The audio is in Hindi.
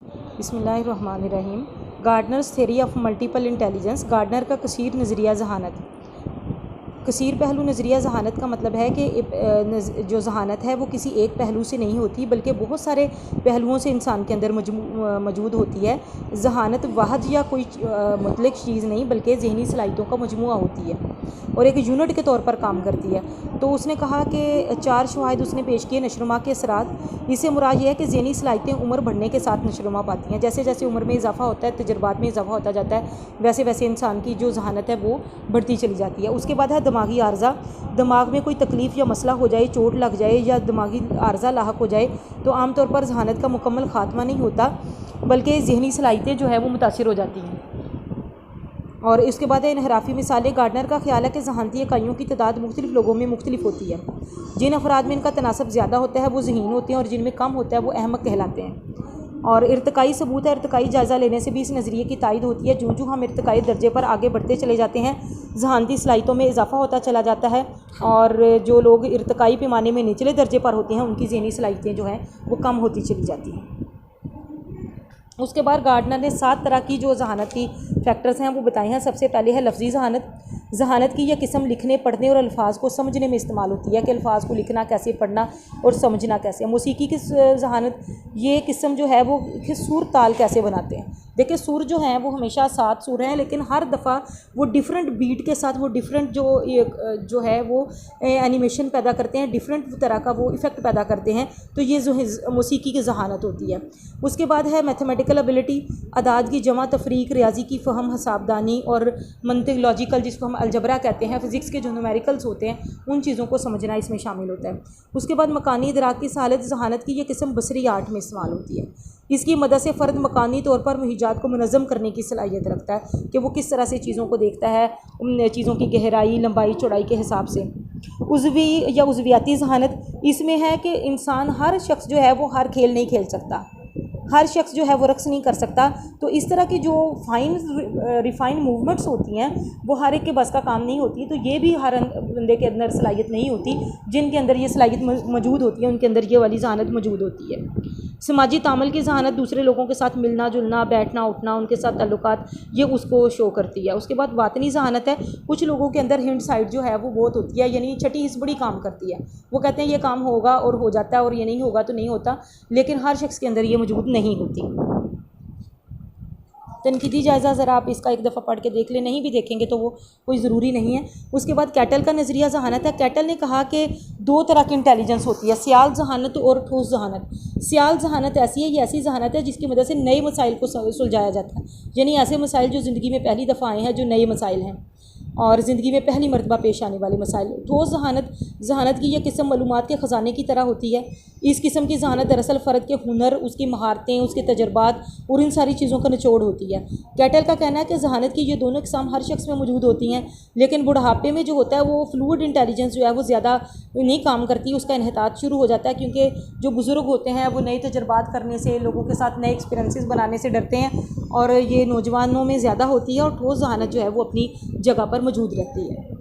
बिस्मिल्लाहिर्रहमानिर्रहीम। Gardner's theory of multiple intelligence. Gardner का कसीर नज़रिया जहानत। कसीर पहलू नज़रिया जहानत का मतलब है कि जो जहानत है वो किसी एक पहलू से नहीं होती बल्कि बहुत सारे पहलुओं से इंसान के अंदर मौजूद होती है। जहानत वाहद या कोई मुतलक चीज़ नहीं बल्कि ज़हनी सलाहियतों का मजमुआ होती है और एक यूनिट के तौर पर काम करती है। तो उसने कहा कि 4 शवाहिद उसने पेश किए नशोनुमा के असरात। इससे मुराद ये है कि ज़हनी सलाहियतें उम्र बढ़ने के साथ नशोनुमा पाती हैं। जैसे जैसे उम्र में इजाफा होता है, तजर्बात में इजाफा होता जाता है, वैसे वैसे इंसान की जो जहानत है वो बढ़ती चली जाती है। उसके बाद है दिमागी आर्जा। दिमाग में कोई तकलीफ़ या मसला हो जाए, चोट लग जाए या दिमागी आर्जा लाहक हो जाए तो आमतौर पर जहानत का मुकम्मल ख़ात्मा नहीं होता बल्कि ज़हनी सलाहियतें जो है वो मुतासिर हो जाती हैं। और इसके बाद है इनहराफी मिसालें। गार्डनर का ख्याल है कि जहानती इकाइयों की तादाद मुख्तलिफ लोगों में मुख्तलिफ होती है। जिन अफराद में इनका तनासब ज़्यादा होता है वो ज़हीन होते हैं और जिनमें कम होता है वो अहमक कहलाते हैं। और इर्तिकाई सबूत है। इर्तिकाई जायज़ा लेने से भी इस नज़रिए की तायद होती है। जो हम इर्तिकाई दर्जे पर आगे बढ़ते चले जाते हैं जहानती सलाहियतों में इजाफा होता चला जाता है और जो लोग इर्तिकाई पैमाने में निचले दर्जे पर होते हैं उनकी ज़हनी सलाहियतें जो हैं वो कम होती चली जाती हैं। उसके बाद गार्डनर ने 7 तरह की जो जहानती फैक्टर्स हैं वो बताए हैं। सबसे पहले है लफ्ज़ी जहानत। जहानत की यह किस्म लिखने, पढ़ने और अल्फाज को समझने में इस्तेमाल होती है कि अल्फाज को लिखना कैसे, पढ़ना और समझना कैसे। मौसीकी की जहानत, ये किस्म जो है वो कि सुर ताल कैसे बनाते हैं। देखिए सुर जो हैं वो हमेशा 7 सुर हैं लेकिन हर दफ़ा वो डिफरेंट बीट के साथ वो डिफरेंट जो है वो एनिमेशन पैदा करते हैं, डिफरेंट तरह का वो इफ़ेक्ट पैदा करते हैं। तो ये जो मौसीकी की जहानत होती है। उसके बाद है मैथमेटिकल एबिलिटी। अदाद की जमा, तफरीक, रियाजी की फ़हम, हिसाबदानी और मंतिक, लॉजिकल, जिसको हम अलजबरा कहते हैं, फ़िज़िक्स के जो न्यूमेरिकल्स होते हैं उन चीज़ों को समझना इसमें शामिल होता है। उसके बाद मकानी इदराक की सालत। जहानत की यह किस्म बसरी आर्ट में इस्तेमाल होती है। इसकी मदद से फ़र्द मकानी तौर पर मुहिजात को मुनज़्ज़म करने की सलाहियत रखता है कि वो किस तरह से चीज़ों को देखता है, चीज़ों की गहराई, लंबाई, चौड़ाई के हिसाब से। उज़वी या उज़वियाती जहानत, इसमें है कि इंसान, हर शख्स जो है वो हर खेल नहीं खेल सकता, हर शख्स जो है वो रक्स नहीं कर सकता। तो इस तरह की जो रिफ़ाइन मूवमेंट्स होती हैं वो हर एक के बस का काम नहीं होती। तो ये भी हर बंदे के अंदर सलाहियत नहीं होती। जिनके अंदर ये सलाहियत मौजूद होती है उनके अंदर ये वाली जहानत मौजूद होती है। समाजी तामल की जहानत, दूसरे लोगों के साथ मिलना जुलना, बैठना उठना, उनके साथ ताल्लुकात, ये उसको शो करती है। उसके बाद वातनी जहानत है। कुछ लोगों के अंदर हिंड साइड जो है वो बहुत होती है, यानी छठी हिस्स बड़ी काम करती है। वो कहते हैं ये काम होगा और हो जाता है और ये नहीं होगा तो नहीं होता, लेकिन हर शख्स के अंदर ये मौजूद नहीं होती। तनकीदी जायज़ा ज़रा आप इसका एक दफ़ा पढ़ के देख लें, नहीं भी देखेंगे तो वो कोई ज़रूरी नहीं है। उसके बाद कैटल का नज़रिया जहानत है। कैटल ने कहा कि 2 तरह की इंटेलिजेंस होती है, सियाल जहानत और ठोस जहानत। सियाल जहानत ऐसी है, ये ऐसी जहानत है जिसकी मदद से नए मसाइल को सुलझाया जाता है, यानी ऐसे मसाइल जो ज़िंदगी में पहली दफ़ा आए हैं, जो नए मसाइल हैं और ज़िंदगी में पहली मरतबा पेश आने वाले मसाइल। ठोस जहानत की यह किस्म मालूमात के ख़जाने की तरह होती है। इस किस्म की जहानत दरअसल फ़र्द के हुनर, उसकी महारतें, उसके तजर्बात और इन सारी चीज़ों का निचोड़ होती है। कैटल का कहना है कि जहानत की ये दोनों किस्म हर शख्स में मौजूद होती हैं, लेकिन बुढ़ापे में जो होता है वो फ्लूइड इंटेलिजेंस जो है वो ज़्यादा नहीं काम करती, उसका इन्हितात शुरू हो जाता है क्योंकि जो बुज़ुर्ग होते हैं वो नए तजर्बात करने से, लोगों के साथ नए एक्सपीरियंसेस बनाने से डरते हैं और ये नौजवानों में ज़्यादा होती है। और ठोस जहानत जो है वो अपनी जगह पर मौजूद रहती है।